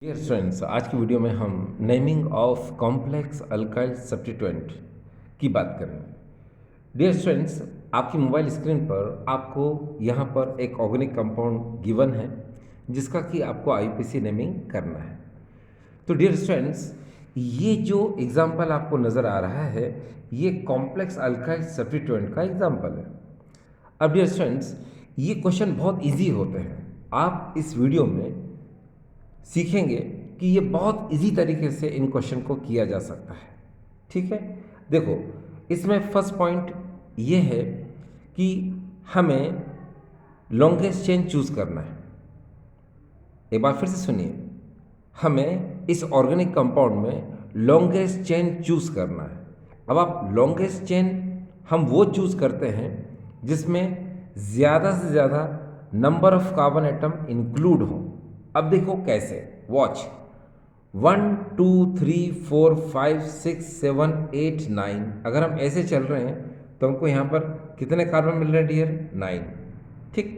Dear students, आज की video में हम naming of complex alkyl substituent की बात करेंगे। डियर स्टूडेंट्स, आपकी मोबाइल स्क्रीन पर आपको यहाँ पर एक ऑर्गेनिक कंपाउंड गिवन है जिसका कि आपको आईयूपीएसी नेमिंग करना है। तो डियर स्टूडेंट्स, ये जो एग्जाम्पल आपको नज़र आ रहा है ये कॉम्प्लेक्स अल्काइल सब्स्टिट्यूएंट का एग्जाम्पल है। अब डियर स्टूडेंट्स, ये क्वेश्चन बहुत इजी होते हैं। आप इस वीडियो में सीखेंगे कि ये बहुत इजी तरीके से इन क्वेश्चन को किया जा सकता है। ठीक है, देखो इसमें फर्स्ट पॉइंट ये है कि हमें लॉन्गेस्ट चेन चूज करना है। एक बार फिर से सुनिए, हमें इस ऑर्गेनिक कंपाउंड में लॉन्गेस्ट चेन चूज करना है। अब आप लॉन्गेस्ट चेन हम वो चूज करते हैं जिसमें ज़्यादा से ज़्यादा number of carbon atom include हो। अब देखो कैसे, वॉच 1 2 3 4 5 6 7 8 9। अगर हम ऐसे चल रहे हैं तो हमको यहाँ पर कितने कार्बन मिल रहे हैं डियर? 9। ठीक,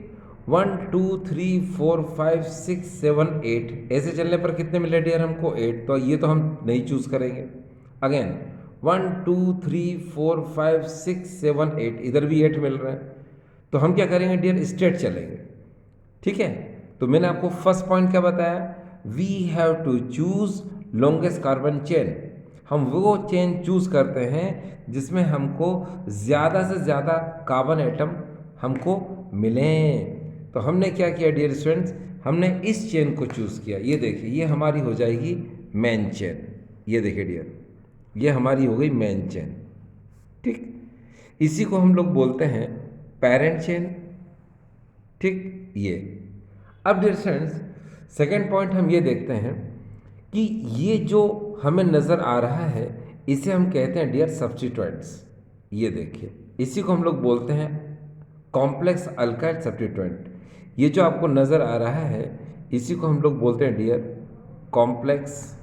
1 2 3 4 5 6 7 8 ऐसे चलने पर कितने मिल रहे डियर? हमको 8। तो ये तो हम नहीं चूज करेंगे। अगेन 1 2 3 4 5 6 7 8, इधर भी 8 मिल रहे हैं। तो हम क्या करेंगे डियर? स्ट्रेट चलेंगे। ठीक है, तो मैंने आपको फर्स्ट पॉइंट क्या बताया? We have to choose longest carbon chain. हम वो चेन चूज करते हैं जिसमें हमको ज़्यादा से ज़्यादा कार्बन एटम हमको मिलें। तो हमने क्या किया डियर स्टूडेंट्स? हमने इस चेन को चूज किया। ये देखिए, ये हमारी हो जाएगी मेन चेन। ये देखिए डियर, ये हमारी हो गई मेन चेन। ठीक, इसी को हम लोग बोलते हैं पेरेंट चेन। ठीक, ये अब डियर फ्रेंड्स, सेकेंड पॉइंट हम ये देखते हैं कि ये जो हमें नज़र आ रहा है इसे हम कहते हैं डियर सब्स्टिट्यूएंट्स। ये देखिए, इसी को हम लोग बोलते हैं कॉम्प्लेक्स अल्काइल सब्स्टिट्यूएंट। ये जो आपको नज़र आ रहा है इसी को हम लोग बोलते हैं dear complex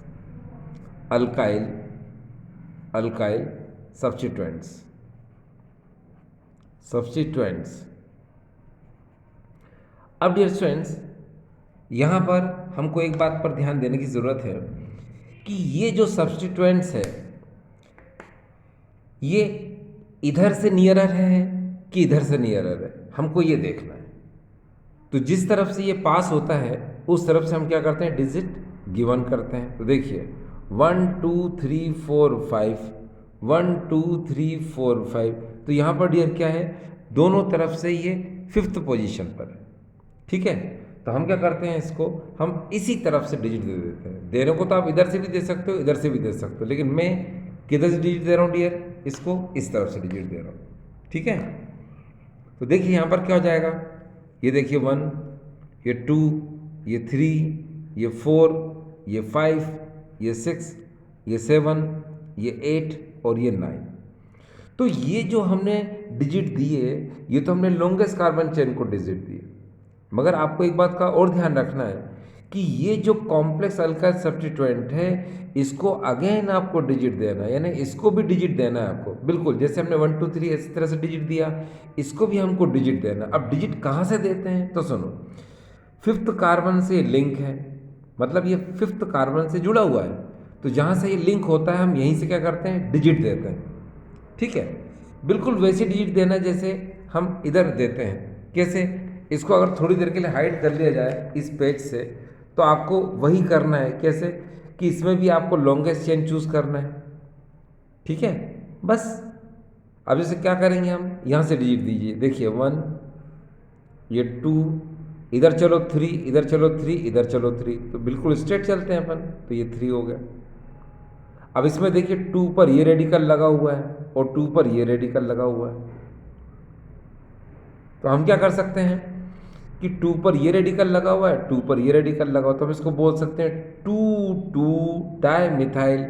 alkyl alkyl substituents. अब डियर स्टूडेंट्स, यहाँ पर हमको एक बात पर ध्यान देने की ज़रूरत है कि ये जो सब्स्टिट्यूएंट्स है ये इधर से नियरर है कि इधर से नियरर है, हमको ये देखना है। तो जिस तरफ से ये पास होता है उस तरफ से हम क्या करते हैं? डिजिट गिवन करते हैं। तो देखिए 1 2 3 4 5, 1 2 3 4 5। तो यहाँ पर डियर क्या है? दोनों तरफ से ये 5th पोजीशन पर है। ठीक है, तो हम क्या करते हैं? इसको हम इसी तरफ से डिजिट दे देते हैं। देने को तो आप इधर से भी दे सकते हो, इधर से भी दे सकते हो, लेकिन मैं किधर से डिजिट दे रहा हूँ डियर? इसको इस तरफ से डिजिट दे रहा हूँ। ठीक है, तो देखिए यहाँ पर क्या हो जाएगा? ये देखिए 1, ये 2, ये 3, ये 4, ये 5, ये 6, ये 7, ये 8 और ये 9। तो ये जो हमने डिजिट दिए ये तो हमने लॉन्गेस्ट कार्बन चेन को डिजिट दिए। मगर आपको एक बात का और ध्यान रखना है कि ये जो कॉम्प्लेक्स अल्काइल सब्स्टिट्यूएंट है इसको अगेन आपको डिजिट देना है, यानी इसको भी डिजिट देना है आपको। बिल्कुल जैसे हमने 1 2 3 इस तरह से डिजिट दिया, इसको भी हमको डिजिट देना। अब डिजिट कहाँ से देते हैं? तो सुनो, 5th कार्बन से लिंक है, मतलब ये 5th कार्बन से जुड़ा हुआ है। तो जहाँ से ये लिंक होता है हम यहीं से क्या करते हैं? डिजिट देते हैं। ठीक है, बिल्कुल वैसे डिजिट देना जैसे हम इधर देते हैं। कैसे? इसको अगर थोड़ी देर के लिए हाइड कर लिया जाए इस पेज से तो आपको वही करना है। कैसे? कि इसमें भी आपको लॉन्गेस्ट चेन चूज करना है। ठीक है, बस अब इसे क्या करेंगे? हम यहाँ से डिजिट दीजिए। देखिए 1, ये 2, इधर चलो 3, इधर चलो 3, इधर चलो 3। तो बिल्कुल स्ट्रेट चलते हैं अपन। तो ये 3 हो गया। अब इसमें देखिए 2 पर ये रेडिकल लगा हुआ है और 2 पर ये रेडिकल लगा हुआ है। तो हम क्या कर सकते हैं कि 2 पर ये रेडिकल लगा हुआ है, 2 पर ये रेडिकल लगा हुआ है, तो हम इसको बोल सकते हैं 2 डाई मिथाइल।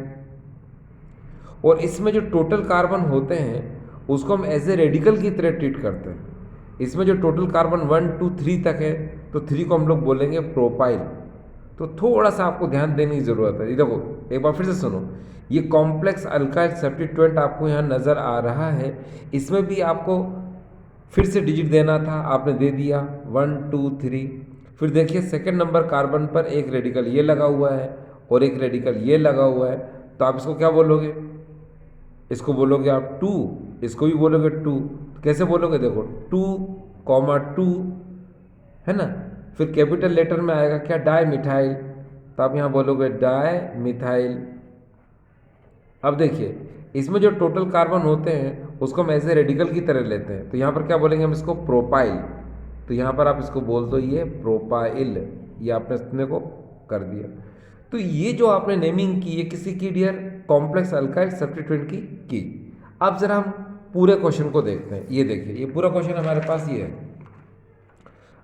और इसमें जो टोटल कार्बन होते हैं उसको हम एज ए रेडिकल की तरह ट्रीट करते हैं। इसमें जो टोटल कार्बन 1 2 3 तक है तो 3 को हम लोग बोलेंगे प्रोपाइल। तो थोड़ा सा आपको ध्यान देने की ज़रूरत है। ये देखो एक बार फिर से सुनो, ये कॉम्प्लेक्स अल्काइल सब्स्टिट्यूएंट आपको यहाँ नज़र आ रहा है। इसमें भी आपको फिर से डिजिट देना था, आपने दे दिया 1 2 3। फिर देखिए सेकंड नंबर कार्बन पर एक रेडिकल ये लगा हुआ है और एक रेडिकल ये लगा हुआ है, तो आप इसको क्या बोलोगे? इसको बोलोगे आप 2, इसको भी बोलोगे 2। तो कैसे बोलोगे? देखो 2, 2 है ना। फिर कैपिटल लेटर में आएगा क्या? डाई मिथाइल, तो आप यहाँ बोलोगे डाई मिथाइल। अब देखिए इसमें जो टोटल कार्बन होते हैं उसको हम ऐसे रेडिकल की तरह लेते हैं, तो यहाँ पर क्या बोलेंगे हम इसको? प्रोपाइल। तो यहाँ पर आप इसको बोल दो ये प्रोपाइल, ये आपने इतने को कर दिया। तो ये जो आपने नेमिंग की, ये किसी की डियर? कॉम्प्लेक्स अल्काइल सब्स्टिट्यूएंट की। अब जरा हम पूरे क्वेश्चन को देखते हैं। ये देखिए ये पूरा क्वेश्चन हमारे पास ये है।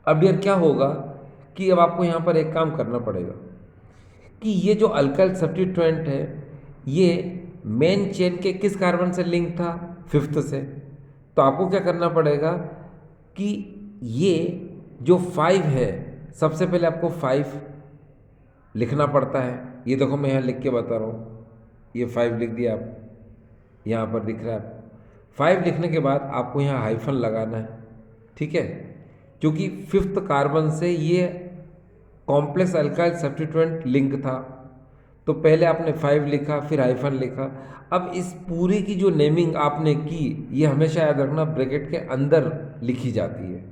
अब डियर क्या होगा कि अब आपको यहाँ पर एक काम करना पड़ेगा कि ये जो अल्काइल सब्स्टिट्यूएंट है ये मेन चेन के किस कार्बन से लिंक था? 5th से। तो आपको क्या करना पड़ेगा कि ये जो 5 है, सबसे पहले आपको 5 लिखना पड़ता है। ये देखो मैं यहाँ लिख के बता रहा हूँ, ये 5 लिख दिया आप, यहाँ पर दिख रहा है 5। लिखने के बाद आपको यहाँ हाइफन लगाना है, ठीक है, क्योंकि 5th कार्बन से ये कॉम्प्लेक्स अल्काइल सब्स्टिट्यूएंट लिंक था। तो पहले आपने 5 लिखा, फिर हाइफन लिखा। अब इस पूरी की जो नेमिंग आपने की, ये हमेशा याद रखना ब्रैकेट के अंदर लिखी जाती है।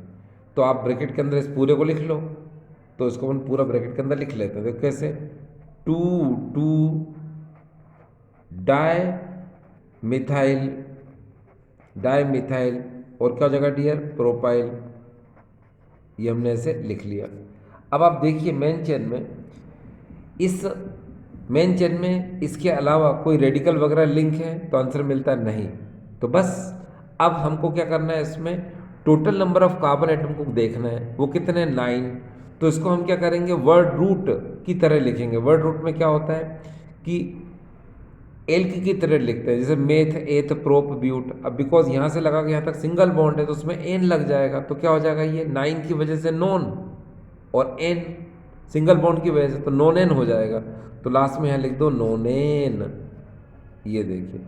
तो आप ब्रैकेट के अंदर इस पूरे को लिख लो। तो इसको हम पूरा ब्रैकेट के अंदर लिख लेते हैं। देखो कैसे? 2 डाई मिथाइल, डाई मिथाइल, और क्या हो जाएगा डियर? प्रोपाइल। ये हमने ऐसे लिख लिया। अब आप देखिए मेन चेन में, इस मेन चेन में इसके अलावा कोई रेडिकल वगैरह लिंक है? तो आंसर मिलता है नहीं। तो बस अब हमको क्या करना है, इसमें total number of carbon atom को देखना है, वो कितने? 9। तो इसको हम क्या करेंगे? वर्ड रूट की तरह लिखेंगे। वर्ड रूट में क्या होता है कि एल्क की तरह लिखते हैं, जैसे मेथ, एथ, प्रोप, ब्यूट। अब बिकॉज यहाँ से लगा के यहाँ तक सिंगल बॉन्ड है तो उसमें एन लग जाएगा, तो क्या हो जाएगा? ये 9 की वजह से नॉन, और एन सिंगल बॉन्ड की वजह से तो नॉन एन हो जाएगा। तो लास्ट में यहाँ लिख दो नॉनेन। ये देखिए,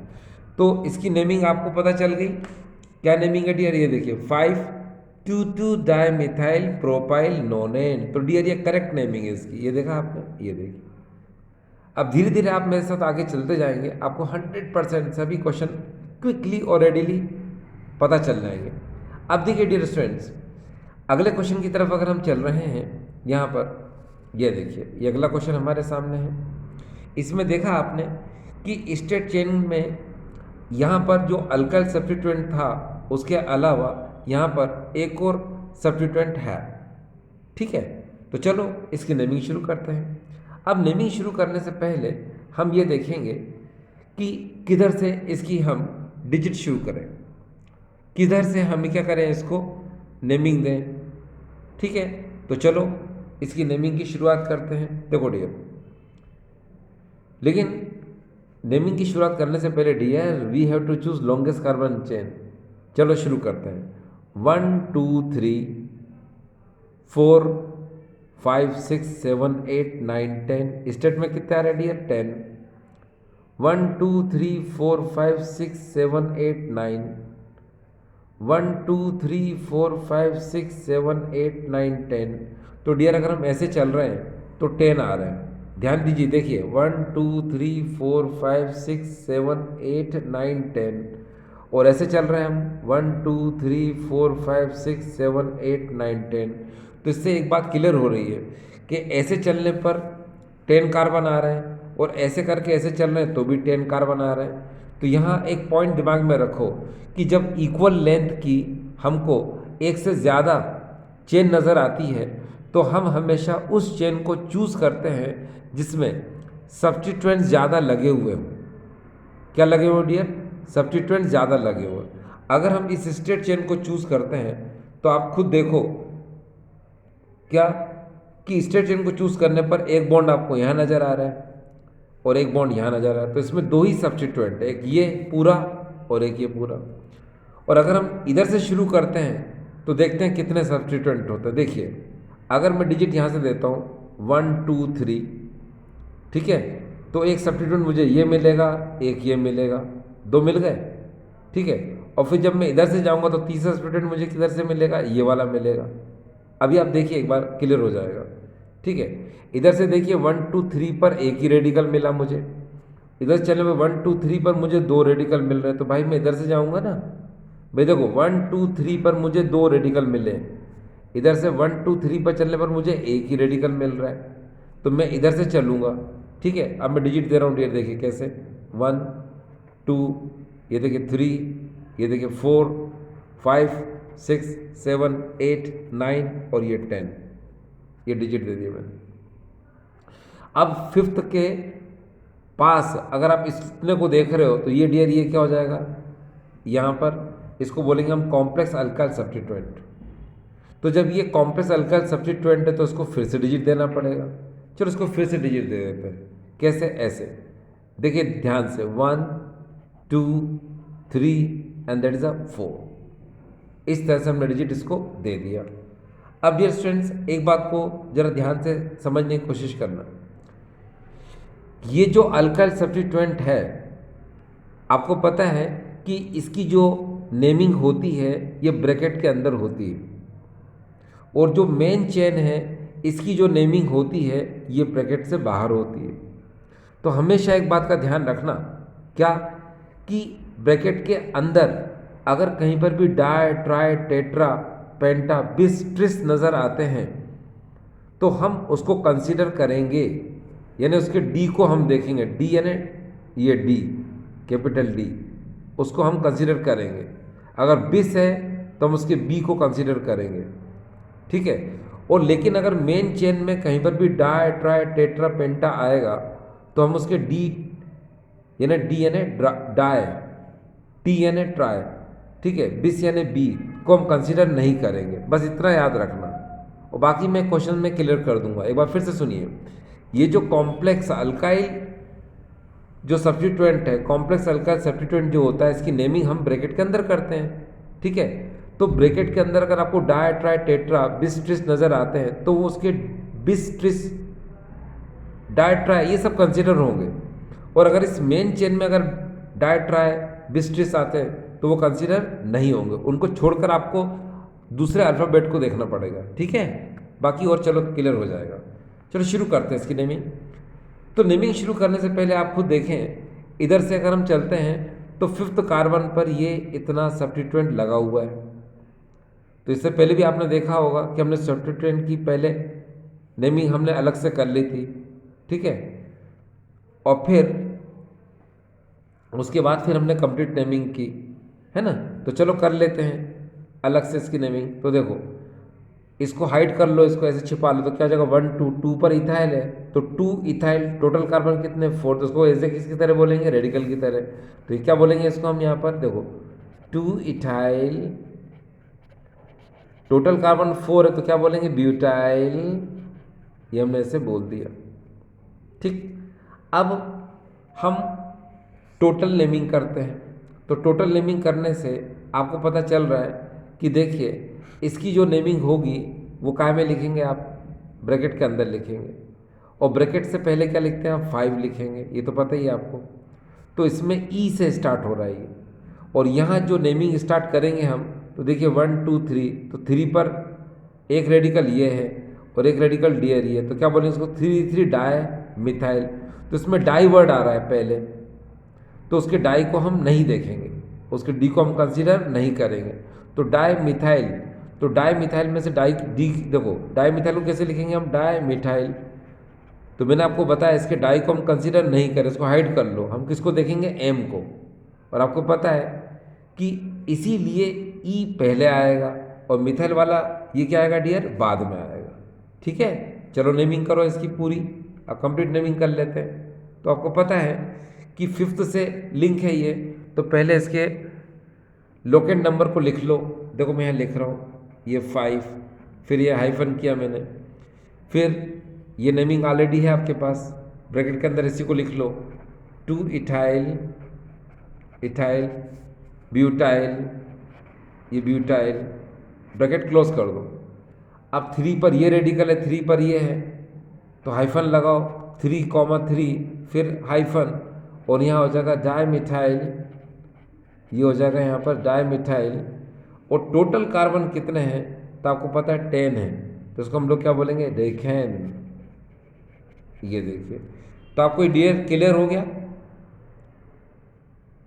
तो इसकी नेमिंग आपको पता चल गई। क्या नेमिंग है डियर? ये देखिए 5,2,2 डाई मिथाइल प्रोपाइल नॉनेन। तो डियर ये करेक्ट नेमिंग है इसकी। ये देखा आपने? ये देखिए। अब धीरे धीरे आप मेरे साथ आगे चलते जाएंगे, आपको 100% सभी क्वेश्चन क्विकली और रेडिली पता चल जाएंगे। अब देखिए डियर स्टूडेंट्स, अगले क्वेश्चन की तरफ अगर हम चल रहे हैं, यहाँ पर ये देखिए ये अगला क्वेश्चन हमारे सामने है। इसमें देखा आपने कि स्टेट चेन में यहाँ पर जो अल्काइल सब्स्टिट्यूएंट था उसके अलावा यहाँ पर एक और सब्स्टिट्यूएंट है, ठीक है। तो चलो इसकी नेमिंग शुरू करते हैं। अब नेमिंग शुरू करने से पहले हम ये देखेंगे कि किधर से इसकी हम डिजिट शुरू करें, किधर से हम क्या करें, इसको नेमिंग दें, ठीक है। तो चलो इसकी नेमिंग की शुरुआत करते हैं। देखो डियर, लेकिन नेमिंग की शुरुआत करने से पहले dear we have to choose longest carbon chain. चलो शुरू करते हैं। 1 2 3 4 5 6 7 8 9 10। स्टेट में कितने आ रहे हैं डियर? 10। 1 2 3 4 5 6 7 8 9। 1 2 3 4 5 6 7 8 9 10। तो डियर अगर हम ऐसे चल रहे हैं तो 10 आ रहे हैं। ध्यान दीजिए, देखिए 1 2 3 4 5 6 7 8 9 10, और ऐसे चल रहे हैं हम 1 2 3 4 5 6 7 8 9 10। तो इससे एक बात क्लियर हो रही है कि ऐसे चलने पर 10 कार्बन आ रहे हैं, और ऐसे करके ऐसे चल रहे हैं तो भी 10 कार्बन आ रहे हैं। तो यहाँ एक पॉइंट दिमाग में रखो कि जब इक्वल लेंथ की हमको एक से ज़्यादा चेन नज़र आती है तो हम हमेशा उस चेन को चूज़ करते हैं जिसमें सब्स्टिट्यूएंट्स ज़्यादा लगे हुए हों। क्या लगे हुए डियर? सब्स्टिट्यूएंट्स ज़्यादा लगे हुए। अगर हम इस स्ट्रेट चेन को चूज़ करते हैं तो आप खुद देखो क्या कि स्ट्रेट चेन को चूज़ करने पर एक बॉन्ड आपको यहाँ नज़र आ रहा है और एक बॉन्ड यहाँ नज़र आ रहा है। तो इसमें दो ही सब्स्टिट्यूएंट है, एक ये पूरा और एक ये पूरा। और अगर हम इधर से शुरू करते हैं तो देखते हैं कितने सब्स्टिट्यूएंट होते हैं। देखिए अगर मैं डिजिट यहाँ से देता हूँ 1 2 3, ठीक है, तो एक सब्स्टिट्यूएंट मुझे ये मिलेगा, एक ये मिलेगा, 2 मिल गए, ठीक है। और फिर जब मैं इधर से जाऊँगा तो तीसरा सब्स्टिट्यूएंट मुझे किधर से मिलेगा? ये वाला मिलेगा, अभी आप देखिए एक बार क्लियर हो जाएगा। ठीक है, इधर से देखिए 1 2 3 पर एक ही रेडिकल मिला मुझे, इधर से चलने में 1 2 3 पर मुझे दो रेडिकल मिल रहे हैं, तो भाई मैं इधर से जाऊंगा ना। भाई देखो 1 2 3 पर मुझे दो रेडिकल मिले, इधर से 1 2 3 पर चलने पर मुझे एक ही रेडिकल मिल रहा है, तो मैं इधर से चलूंगा। ठीक है, अब मैं डिजिट दे रहा हूँ, डियर देखिए कैसे, 1 2, ये देखिए 3, ये देखिए 4 5 6 7 8 9 और ये 10, ये डिजिट दे दिए मैंने। अब फिफ्थ के पास अगर आप इतने को देख रहे हो तो ये डियर ये क्या हो जाएगा, यहाँ पर इसको बोलेंगे हम कॉम्प्लेक्स अल्काइल सब्स्टिट्यूएंट। तो जब ये कॉम्प्लेक्स अल्काइल सब्स्टिट्यूएंट है तो इसको फिर से डिजिट देना पड़ेगा। चलो इसको फिर से डिजिट दे देते हैं, कैसे, ऐसे देखिए ध्यान से, 1 2 3 एंड दैट इज अ 4। इस तरह से हमने डिजिट इसको दे दिया। अब डियर स्टूडेंट्स एक बात को जरा ध्यान से समझने की कोशिश करना, ये जो अल्काइल सब्स्टिट्यूएंट है आपको पता है कि इसकी जो नेमिंग होती है ये ब्रैकेट के अंदर होती है, और जो मेन चेन है इसकी जो नेमिंग होती है ये ब्रैकेट से बाहर होती है। तो हमेशा एक बात का ध्यान रखना, क्या, कि ब्रैकेट के अंदर अगर कहीं पर भी डाई ट्राई टेट्रा पेंटा बिस ट्रिस नज़र आते हैं तो हम उसको कंसीडर करेंगे, यानी उसके डी को हम देखेंगे, डी यानी ये डी कैपिटल डी, उसको हम कंसीडर करेंगे। अगर बिस है तो हम उसके बी को कंसीडर करेंगे। ठीक है, और लेकिन अगर मेन चेन में कहीं पर भी डाई ट्राई टेट्रा पेंटा आएगा तो हम उसके डी यानी डाई, टी यानी ट्राई, ठीक है, बिस यानी बी को हम कंसीडर नहीं करेंगे, बस इतना याद रखना। और बाकी मैं क्वेश्चन में क्लियर कर दूंगा। एक बार फिर से सुनिए, ये जो कॉम्प्लेक्स अल्काइल जो सब्स्टिट्यूएंट है, कॉम्प्लेक्स अल्काइल सब्स्टिट्यूएंट जो होता है इसकी नेमिंग हम ब्रैकेट के अंदर करते हैं। ठीक है, तो ब्रैकेट के अंदर अगर आपको डाई ट्राई टेट्रा बिस ट्रिस नजर आते हैं तो वो उसके बिस ट्रिस डाई ट्राई ये सब कंसिडर होंगे, और अगर इस मेन चेन में अगर डाई ट्राई बिस ट्रिस आते हैं तो वो कंसिडर नहीं होंगे, उनको छोड़कर आपको दूसरे अल्फ़ाबेट को देखना पड़ेगा। ठीक है, बाकी और चलो क्लियर हो जाएगा। चलो शुरू करते हैं इसकी नेमिंग। तो नेमिंग शुरू करने से पहले आप खुद देखें, इधर से अगर हम चलते हैं तो फिफ्थ कार्बन पर ये इतना सब्स्टिट्यूएंट लगा हुआ है। तो इससे पहले भी आपने देखा होगा कि हमने सब्स्टिट्यूएंट की पहले नेमिंग हमने अलग से कर ली थी। ठीक है, और फिर उसके बाद फिर हमने कंप्लीट नेमिंग की, है ना। तो चलो कर लेते हैं अलग से इसकी नेमिंग। तो देखो इसको हाइड कर लो, इसको ऐसे छिपा लो, तो क्या हो जाएगा, 1 2 2 पर इथाइल है तो 2 इथाइल, टोटल कार्बन कितने 4, तो उसको ऐसे किसकी तरह बोलेंगे, रेडिकल की तरह। तो ये क्या बोलेंगे इसको हम यहाँ पर, देखो 2 इथाइल, टोटल कार्बन 4 है तो क्या बोलेंगे, ब्यूटाइल, ये हमने ऐसे बोल दिया। ठीक, अब हम टोटल नेमिंग करते हैं। तो टोटल नेमिंग करने से आपको पता चल रहा है कि देखिए इसकी जो नेमिंग होगी वो काय में लिखेंगे आप, ब्रैकेट के अंदर लिखेंगे, और ब्रैकेट से पहले क्या लिखते हैं आप, 5 लिखेंगे, ये तो पता ही है आपको। तो इसमें ई से स्टार्ट हो रहा है ये, और यहाँ जो नेमिंग स्टार्ट करेंगे हम, तो देखिए 1 2 3, तो 3 पर एक रेडिकल ये है और एक रेडिकल डियर ये है, तो क्या बोलेंगे इसको, 3 डाई मिथाइल। तो इसमें डाई वर्ड आ रहा है पहले, तो उसके डाई को हम नहीं देखेंगे, उसके डी को हम कंसीडर नहीं करेंगे। तो डाई मिथाइल, तो डाई मिथाइल में से डाई डी, देखो डाई मिथाइल को कैसे लिखेंगे हम, डाई मिथाइल। तो मैंने आपको बताया इसके डाई को हम कंसीडर नहीं करें, इसको हाइड कर लो, हम किसको देखेंगे, एम को। और आपको पता है कि इसीलिए ई पहले आएगा और मिथाइल वाला ये क्या आएगा डियर, बाद में आएगा। ठीक है, चलो नेमिंग करो इसकी पूरी, अब कंप्लीट नेमिंग कर लेते हैं। तो आपको पता है कि फिफ्थ से लिंक है ये, तो पहले इसके लोकेंट नंबर को लिख लो। देखो मैं यहाँ लिख रहा हूँ ये 5, फिर ये हाइफन किया मैंने, फिर ये नेमिंग ऑलरेडी है आपके पास, ब्रैकेट के अंदर इसी को लिख लो, 2 इथाइल, इथाइल ब्यूटाइल, ये ब्यूटाइल, ब्रैकेट क्लोज कर दो। अब 3 पर ये रेडिकल है, 3 पर ये है, तो हाइफन लगाओ, 3,3 फिर हाइफन, और यहाँ हो जाएगा डाई मिथाइल, ये हो जाएगा यहाँ पर डाई मिथाइल। और टोटल कार्बन कितने हैं, तो आपको पता है 10 है, तो उसको हम लोग क्या बोलेंगे, डेखेन। ये देखिए, तो आपको डियर क्लियर हो गया?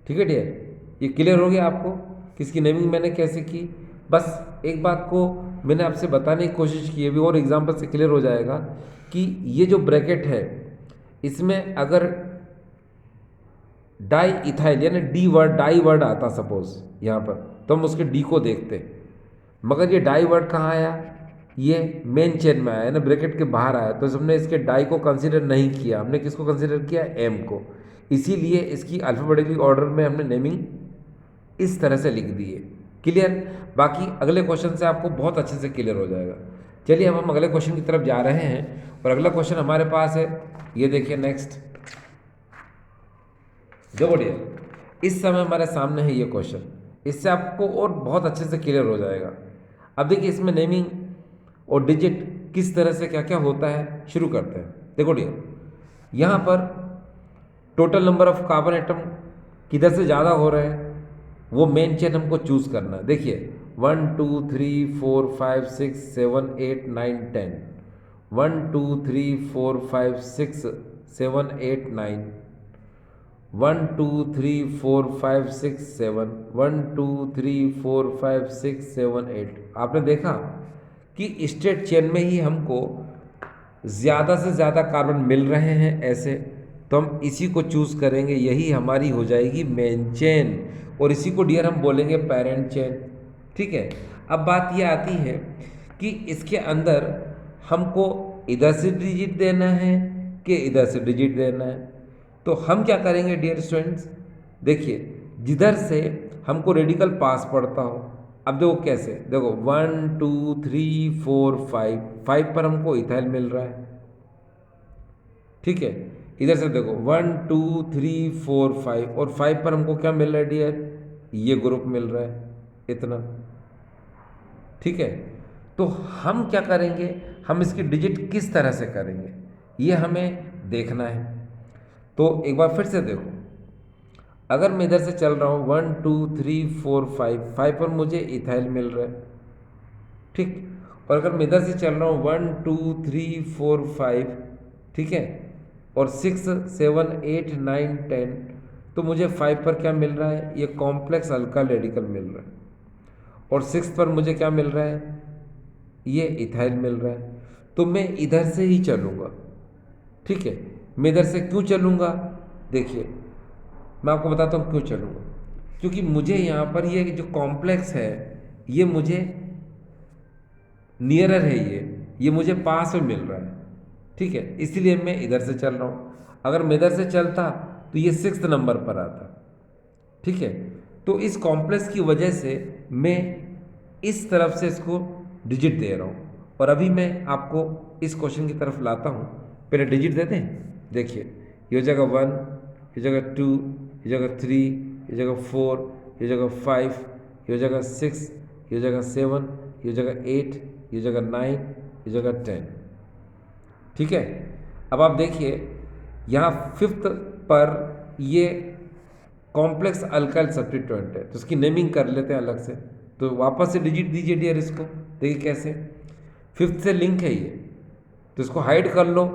ठीक है डियर, ये क्लियर हो गया आपको कि इसकी नेमिंग मैंने कैसे की। बस एक बात को मैंने आपसे बताने की कोशिश की, अभी और एग्जांपल से क्लियर हो जाएगा कि ये जो ब्रैकेट है इसमें अगर डाई इथाइल यानी डी वर्ड, डाई वर्ड आता सपोज यहाँ पर, तो हम उसके डी को देखते, मगर ये डाई वर्ड कहाँ आया, ये मेन चेन में आया ना, ब्रैकेट के बाहर आया, तो हमने इसके डाई को कंसीडर नहीं किया, हमने किसको कंसीडर किया, एम को। इसीलिए इसकी अल्फाबेटिकली ऑर्डर में हमने नेमिंग इस तरह से लिख दी है। क्लियर? बाकी अगले क्वेश्चन से आपको बहुत अच्छे से क्लियर हो जाएगा। चलिए अब हम अगले क्वेश्चन की तरफ जा रहे हैं, और अगला क्वेश्चन हमारे पास है, ये देखिए नेक्स्ट। देखो डियर, इस समय हमारे सामने है ये क्वेश्चन, इससे आपको और बहुत अच्छे से क्लियर हो जाएगा। अब देखिए इसमें नेमिंग और डिजिट किस तरह से क्या क्या होता है, शुरू करते हैं। देखो डियर, यहाँ पर total number of carbon atom किधर से ज़्यादा हो रहे हैं, वो मेन चेन हमको चूज करना है। देखिए 1 2 3 4 5 6 7 8 9 10, 1 2 3 4 5 6 7 8 9, 1 2 3 4 5 6 7, 1 2 3 4 5 6 7 8। आपने देखा कि स्ट्रेट चेन में ही हमको ज़्यादा से ज़्यादा कार्बन मिल रहे हैं ऐसे, तो हम इसी को चूज करेंगे, यही हमारी हो जाएगी मेन चेन, और इसी को डियर हम बोलेंगे पेरेंट चेन। ठीक है, अब बात यह आती है कि इसके अंदर हमको इधर से डिजिट देना है कि इधर से डिजिट देना है। तो हम क्या करेंगे डियर स्टूडेंट्स, देखिए जिधर से हमको रेडिकल पास पड़ता हो, अब देखो कैसे, देखो 1 2 3 4 5, 5 पर हमको इथाइल मिल रहा है। ठीक है, इधर से देखो 1 2 3 4 5, और 5 पर हमको क्या मिल रहा है डियर, ये ग्रुप मिल रहा है इतना। ठीक है, तो हम क्या करेंगे, हम इसकी डिजिट किस तरह से करेंगे ये हमें देखना है। तो एक बार फिर से देखो, अगर मैं इधर से चल रहा हूँ 1 2 3 4 5, 5 पर मुझे इथाइल मिल रहा है। ठीक, और अगर मैं इधर से चल रहा हूँ 1 2 3 4 5, ठीक है, और 6 7 8 9 10, तो मुझे 5 पर क्या मिल रहा है, ये कॉम्प्लेक्स अल्काइल रेडिकल मिल रहा है, और 6 पर मुझे क्या मिल रहा है, ये इथाइल मिल रहा है। तो मैं इधर से ही चलूँगा। ठीक है, मैं इधर से क्यों चलूँगा, देखिए मैं आपको बताता हूँ क्यों चलूँगा, क्योंकि मुझे यहाँ पर ये जो कॉम्प्लेक्स है ये मुझे नियरर है, ये मुझे पास में मिल रहा है। ठीक है, इसलिए मैं इधर से चल रहा हूँ। अगर मैं इधर से चलता तो ये 6th नंबर पर आता। ठीक है, तो इस कॉम्प्लेक्स की वजह से मैं इस तरफ से इसको डिजिट दे रहा हूँ, और अभी मैं आपको इस क्वेश्चन की तरफ लाता हूँ। पहले डिजिट दे दें, देखिए ये जगह 1, ये जगह 2, ये जगह 3, ये जगह 4, ये जगह 5, ये जगह 6, ये जगह 7, ये जगह 8, ये जगह 9, ये जगह 10। ठीक है, अब आप देखिए यहाँ 5th पर ये कॉम्प्लेक्स अल्काइल सब्स्टिट्यूएंट है, तो इसकी नेमिंग कर लेते हैं अलग से। तो वापस से डिजिट दीजिए डियर इसको, देखिए कैसे 5th से लिंक है ये, तो इसको हाइड कर लो,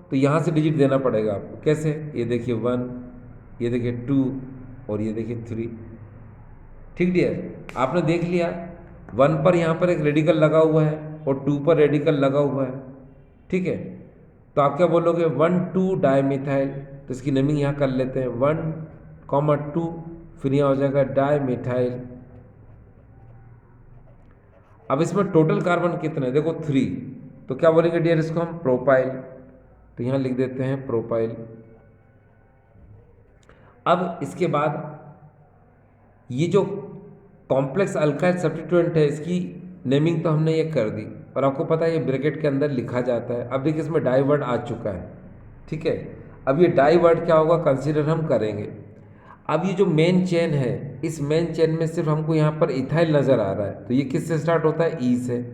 तो यहाँ से डिजिट देना पड़ेगा आपको। कैसे, ये देखिए 1, ये देखिए 2, और ये देखिए 3। ठीक डियर, आपने देख लिया 1 पर यहाँ पर एक रेडिकल लगा हुआ है और 2 पर रेडिकल लगा हुआ है। ठीक है, तो आप क्या बोलोगे, 1 2 डाईमिथाइल, तो इसकी नेमिंग यहाँ कर लेते हैं 1,2, फिर यहाँ हो जाएगा डाईमिथाइल। अब इसमें टोटल कार्बन कितने, देखो 3, तो क्या बोलेंगे डियर इसको हम, प्रोपाइल, तो यहाँ लिख देते हैं प्रोपाइल। अब इसके बाद ये जो कॉम्प्लेक्स अल्काइल सब्स्टिट्यूएंट है इसकी नेमिंग तो हमने ये कर दी, और आपको पता है ये ब्रैकेट के अंदर लिखा जाता है। अब देखिए इसमें डाई वर्ड आ चुका है। ठीक है, अब ये डाई वर्ड क्या होगा कंसीडर हम करेंगे। अब ये जो मेन चेन है, इस मेन चेन में सिर्फ हमको यहाँ पर इथाइल नज़र आ रहा है, तो ये किससे स्टार्ट होता है, ई से,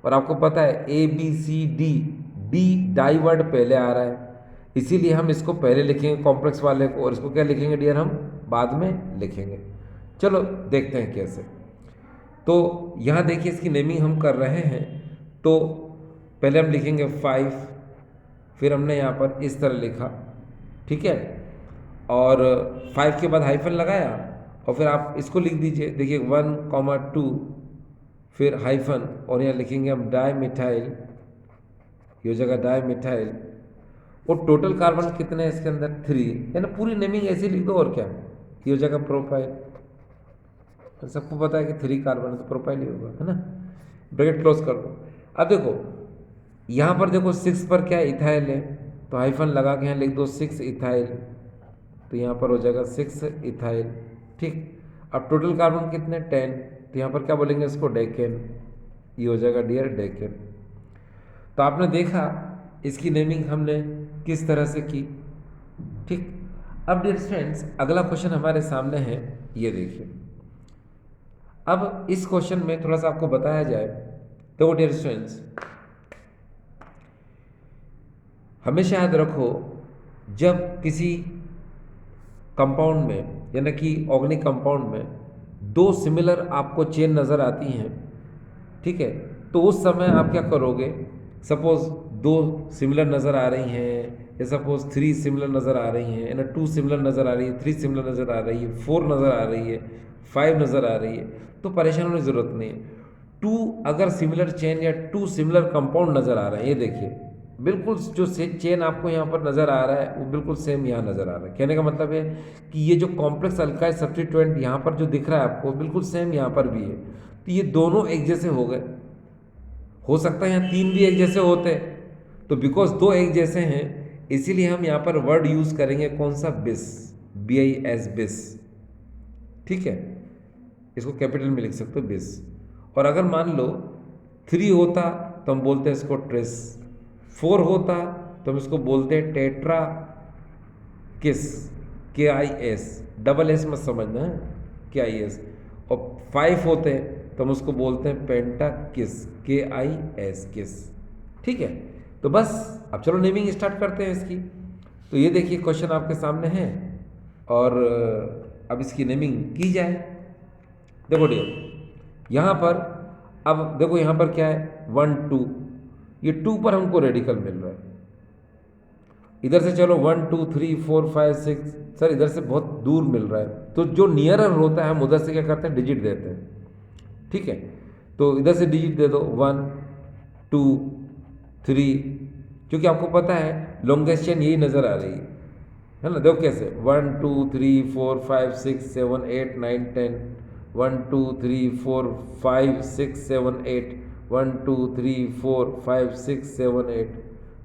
और आपको पता है ABCD, डी डाई वर्ड पहले आ रहा है, इसीलिए हम इसको पहले लिखेंगे कॉम्प्लेक्स वाले को, और इसको क्या लिखेंगे डियर हम बाद में लिखेंगे। चलो देखते हैं कैसे। तो यहाँ देखिए इसकी नेमिंग हम कर रहे हैं, तो पहले हम लिखेंगे 5, फिर हमने यहाँ पर इस तरह लिखा, ठीक है, और 5 के बाद हाइफन लगाया और फिर आप इसको लिख दीजिए, देखिए 1, 2, फिर हाइफन और यहाँ लिखेंगे हम डाई मिथाइल, ये हो जाएगा डाई मिथाइल। और टोटल कार्बन कितने हैं इसके अंदर? 3, यानी पूरी नेमिंग ऐसे ही लिख दो और क्या, ये हो जाएगा प्रोपाइल। तो सबको पता है कि 3 कार्बन है तो प्रोपाइल ही होगा, है ना। ब्रैकेट क्लोज कर दो। अब देखो यहाँ पर देखो 6 पर क्या इथाइल है, तो हाइफन लगा के यहाँ लिख दो 6 इथाइल, तो यहाँ पर हो जाएगा 6 इथाइल, ठीक। अब टोटल कार्बन कितने? 10, तो यहाँ पर क्या बोलेंगे इसको? डेकेन, ये हो जाएगा डियर डेकेन। तो आपने देखा इसकी नेमिंग हमने किस तरह से की, ठीक। अब डियर फ्रेंड्स अगला क्वेश्चन हमारे सामने है, ये देखिए। अब इस क्वेश्चन में थोड़ा सा आपको बताया जाए तो डियर स्टूडेंट्स हमेशा याद रखो, जब किसी कंपाउंड में यानी कि ऑर्गेनिक कंपाउंड में 2 सिमिलर आपको चेन नज़र आती हैं, ठीक है, तो उस समय आप क्या करोगे? सपोज 2 सिमिलर नज़र आ रही हैं, या सपोज 3 सिमिलर नज़र आ रही हैं, या 2 सिमिलर नज़र आ रही है, 3 सिमिलर नज़र आ रही है, 4 नज़र आ रही है, 5 नज़र आ रही है, तो परेशान होने की ज़रूरत नहीं है। 2 अगर सिमिलर चेन या 2 सिमिलर कंपाउंड नज़र आ रहे हैं, ये देखिए बिल्कुल जो चेन आपको यहाँ पर नज़र आ रहा है वो बिल्कुल सेम यहाँ नज़र आ रहा है। कहने का मतलब है कि ये जो कॉम्प्लेक्स अल्काइल सब्स्टिट्यूएंट यहाँ पर जो दिख रहा है आपको बिल्कुल सेम यहाँ पर भी है, तो ये दोनों एक जैसे हो गए। हो सकता है यहाँ 3 भी एक जैसे होते, तो बिकॉज 2 एक जैसे हैं इसीलिए हम यहाँ पर वर्ड यूज़ करेंगे कौन सा? बिस, BIS, बिस, ठीक है, इसको कैपिटल में लिख सकते हो बिस। और अगर मान लो 3 होता तो हम बोलते हैं इसको ट्रेस, 4 होता तो हम इसको बोलते हैं टेट्रा किस, KIS, डबल एस मत समझना है, KIS। और 5 होते हैं तो हम उसको बोलते हैं पेंटा किस, KIS, किस, ठीक है। तो बस अब चलो नेमिंग स्टार्ट करते हैं इसकी। तो ये देखिए क्वेश्चन आपके सामने है और अब इसकी नेमिंग की जाए। देखो डियर यहाँ पर, अब देखो यहाँ पर क्या है? 1, 2, ये 2 पर हमको रेडिकल मिल रहा है। इधर से चलो 1, 2, 3, 4, 5, 6, सर इधर से बहुत दूर मिल रहा है, तो जो नियरर होता है हम उधर से क्या करते हैं? डिजिट देते हैं, ठीक है। तो इधर से डिजिट दे दो 1, 2, 3, क्योंकि आपको पता है लॉन्गेस्ट चेन यही नज़र आ रही है ना। देखो कैसे 1, 2, 3, 4, 5, 6, 7, 8, 9, 10, 1, 2, 3, 4, 5, 6, 7, 8, 1, 2, 3, 4, 5, 6, 7, 8,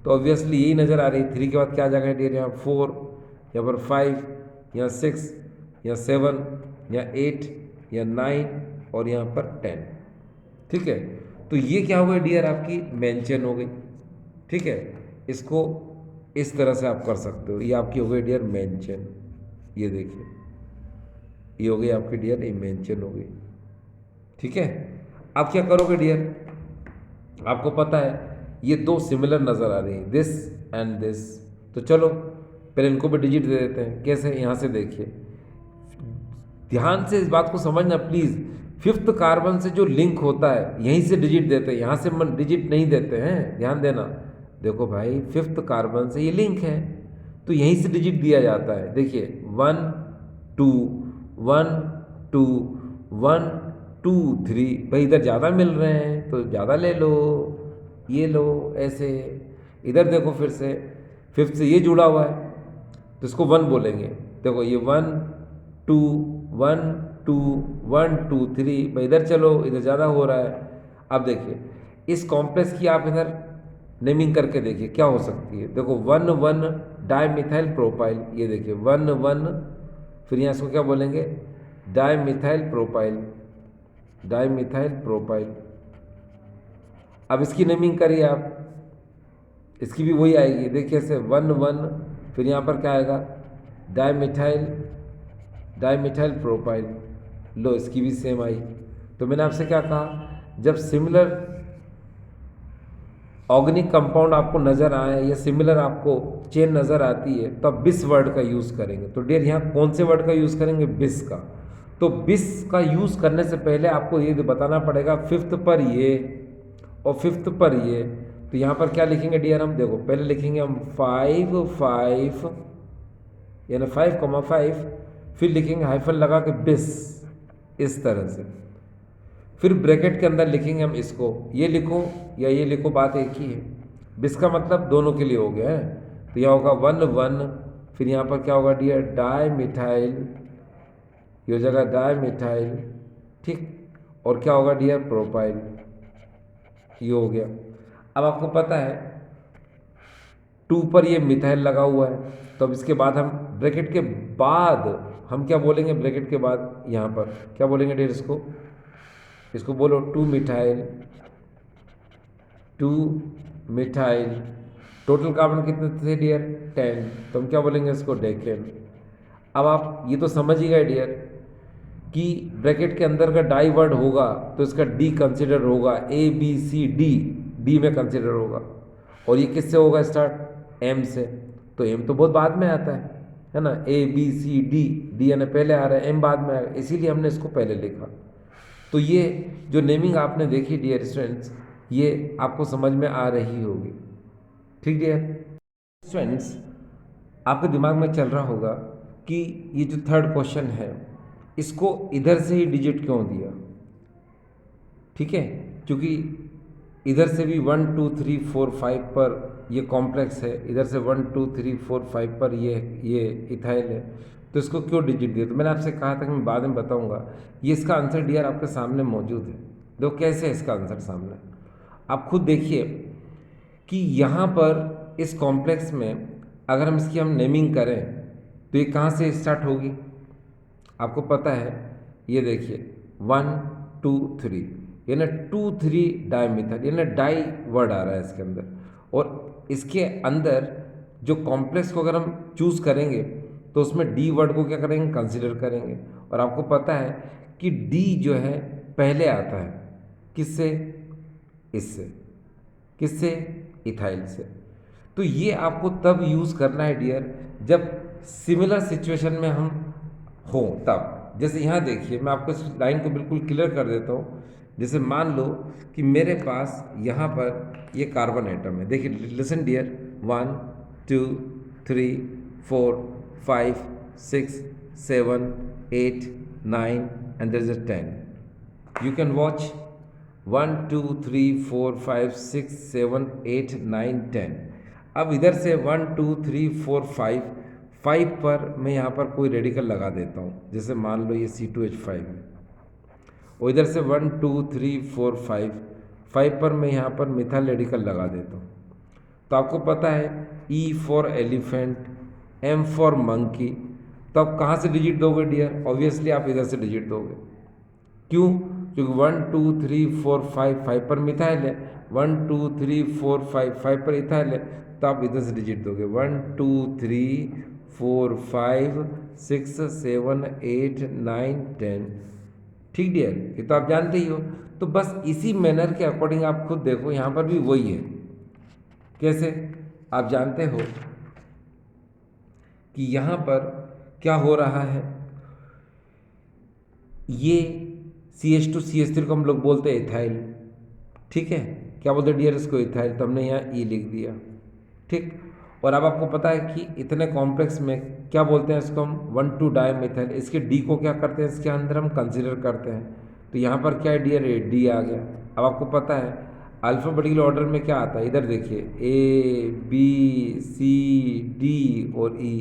तो ऑब्वियसली यही नज़र आ रही है। 3 के बाद क्या आ जाएगा डियर? यहाँ 4, यहाँ पर 5, यहाँ 6, यहाँ 7, यहाँ 8, यहाँ 9 और यहाँ पर 10, ठीक है। तो ये क्या हो गई डियर? आपकी मेन चेन हो गई, ठीक है। इसको इस तरह से आप कर सकते हो, ये आपकी हो गई डियर मेन चेन। ये देखिए ये हो गई आपकी डियर ये मेन चेन हो गई, ठीक है। अब क्या करोगे डियर? आपको पता है ये 2 सिमिलर नज़र आ रही है, दिस एंड दिस, तो चलो पहले इनको भी डिजिट दे देते हैं। कैसे? यहाँ से देखिए, ध्यान से इस बात को समझना प्लीज़। 5th कार्बन से जो लिंक होता है यहीं से डिजिट देते हैं, यहाँ से डिजिट नहीं देते हैं, ध्यान देना। देखो भाई 5th कार्बन से ये लिंक है तो यहीं से डिजिट दिया जाता है। देखिए 1, 2, 1, 2, 1, 2, 3, भाई इधर ज़्यादा मिल रहे हैं तो ज़्यादा ले लो, ये लो ऐसे। इधर देखो फिर से 5th से ये जुड़ा हुआ है तो इसको 1 बोलेंगे। देखो ये 1, 2, 1, 2, 1, 2, 3, भाई इधर चलो, इधर ज़्यादा हो रहा है। अब देखिए इस कॉम्प्लेक्स की आप इधर नेमिंग करके देखिए क्या हो सकती है। देखो 1, 1 डाइमिथाइल प्रोपाइल, ये देखिए 1, 1, फिर यहाँ इसको क्या बोलेंगे? Dimethyl propyl, dimethyl propyl. अब इसकी नेमिंग करिए आप, इसकी भी वही आएगी। देखिए ऐसे 1, 1, फिर यहाँ पर क्या आएगा? Dimethyl, dimethyl propyl. लो इसकी भी सेम आई। तो मैंने आपसे क्या कहा? जब सिमिलर ऑर्गेनिक कंपाउंड आपको नज़र आए या सिमिलर आपको चेन नज़र आती है तो आप बिस वर्ड का यूज़ करेंगे। तो डियर यहाँ कौन से वर्ड का यूज़ करेंगे? बिस का। तो बिस का यूज़ करने से पहले आपको ये बताना पड़ेगा 5th पर ये और 5th पर ये, तो यहाँ पर क्या लिखेंगे डियर, हम देखो पहले लिखेंगे हम 5 यानी 5,5, फिर लिखेंगे हाइफन लगा के बिस, इस तरह से। फिर ब्रैकेट के अंदर लिखेंगे हम इसको, ये लिखो या ये लिखो, बात एक ही है। बिस का मतलब दोनों के लिए हो गया है, तो यहाँ होगा 1 फिर यहाँ पर क्या होगा डियर, डाई मिथाइल, ये हो जाएगा डाई मिथाइल, ठीक। और क्या होगा डियर, प्रोपाइल, ये हो गया। अब आपको पता है 2 पर ये मिथाइल लगा हुआ है, तो अब इसके बाद हम ब्रैकेट के बाद हम क्या बोलेंगे, ब्रैकेट के बाद यहाँ पर क्या बोलेंगे डियर, इसको बोलो 2 मिथाइल, 2 मिथाइल। टोटल कार्बन कितने थे डियर, 10, तो हम क्या बोलेंगे इसको, डेकेन। अब आप ये तो समझ ही गए डियर कि ब्रैकेट के अंदर का डाई वर्ड होगा तो इसका डी कंसिडर होगा, ABCD, डी में कंसिडर होगा। और ये किससे होगा स्टार्ट, एम से, तो एम तो बहुत बाद में आता है ना, ABCD, डी यानी पहले आ रहा है, एम बाद में आएगा, इसीलिए हमने इसको पहले लिखा। तो ये जो नेमिंग आपने देखी डियर स्टूडेंट्स, ये आपको समझ में आ रही होगी, ठीक डियर स्टूडेंट्स। आपके दिमाग में चल रहा होगा कि ये जो थर्ड क्वेश्चन है इसको इधर से ही डिजिट क्यों दिया, ठीक है, क्योंकि इधर से भी 1 2 3 4 5 पर ये कॉम्प्लेक्स है, इधर से 1 2 3 4 5 पर ये इथाइल है, तो इसको क्यों डिजिट दिया। तो मैंने आपसे कहा था कि मैं बाद में बताऊंगा। ये इसका आंसर डियर आपके सामने मौजूद है। देखो कैसे है इसका आंसर सामने, आप खुद देखिए कि यहाँ पर इस कॉम्प्लेक्स में अगर हम इसकी हम नेमिंग करें तो ये कहाँ से स्टार्ट होगी, आपको पता है, ये देखिए 1 2 3, यानी 2 3 डाई मिथाइल, यानी डाई वर्ड आ रहा है इसके अंदर। और इसके अंदर जो कॉम्प्लेक्स को अगर हम चूज़ करेंगे तो उसमें डी वर्ड को क्या करेंगे, कंसिडर करेंगे। और आपको पता है कि डी जो है पहले आता है, किससे, इससे, किससे, इथाइल से। तो ये आपको तब यूज़ करना है डियर जब सिमिलर सिचुएशन में हम हो, तब। जैसे यहाँ देखिए, मैं आपको इस लाइन को बिल्कुल क्लियर कर देता हूँ। जैसे मान लो कि मेरे पास यहाँ पर ये कार्बन एटम है, देखिए listen dear, 1 2 3 4 5 6 7 8 9 and there is a 10. You can watch 1 2 3 4 5 6 7 8 9 10। अब इधर से 1 2 3 4 5 पर मैं यहाँ पर कोई रेडिकल लगा देता हूँ, जैसे मान लो ये C2H5 है। और इधर से 1 2 3 4 5 पर मैं यहाँ पर मिथाइल रेडिकल लगा देता हूँ। तो आपको पता है E for elephant, M for monkey, तो आप कहाँ से डिजिट दोगे डियर, ऑब्वियसली आप इधर से डिजिट दोगे। क्यों, क्योंकि 1 2 3 4 5 पर मिथाइल है, 1 2 3 4 5 पर इथाइल है, तो आप इधर से डिजिट दोगे 1 2 3 4 5 6 7 8 9 10, ठीक डियर, ये तो आप जानते ही हो। तो बस इसी मैनर के अकॉर्डिंग आप खुद देखो, यहाँ पर भी वही है। कैसे, आप जानते हो कि यहाँ पर क्या हो रहा है, ये CH2CH3 को हम लोग बोलते हैं इथाइल, ठीक है, क्या बोलते हैं डियर इसको, इथाइल, तो हमने यहाँ E लिख दिया, ठीक। और अब आपको पता है कि इतने कॉम्प्लेक्स में क्या बोलते हैं इसको हम, 1 2 डाई मिथाइल, इसके डी को क्या करते हैं, इसके अंदर हम कंसिडर करते हैं। तो यहाँ पर क्या है डियर, डी आ गया। अब आपको पता है अल्फ़ाबेटिकल ऑर्डर में क्या आता है, इधर देखिए ABCD और E।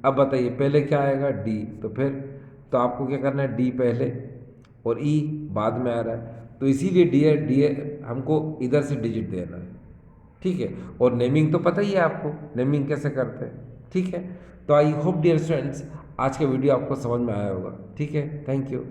अब बताइए पहले क्या आएगा, डी, तो फिर तो आपको क्या करना है, डी पहले और E बाद में आ रहा है, तो इसीलिए डी हमको इधर से डिजिट देना है, ठीक है। और नेमिंग तो पता ही है आपको, नेमिंग कैसे करते हैं, ठीक है। तो आई होप डियर स्टूडेंट्स आज का वीडियो आपको समझ में आया होगा, ठीक है, थैंक यू।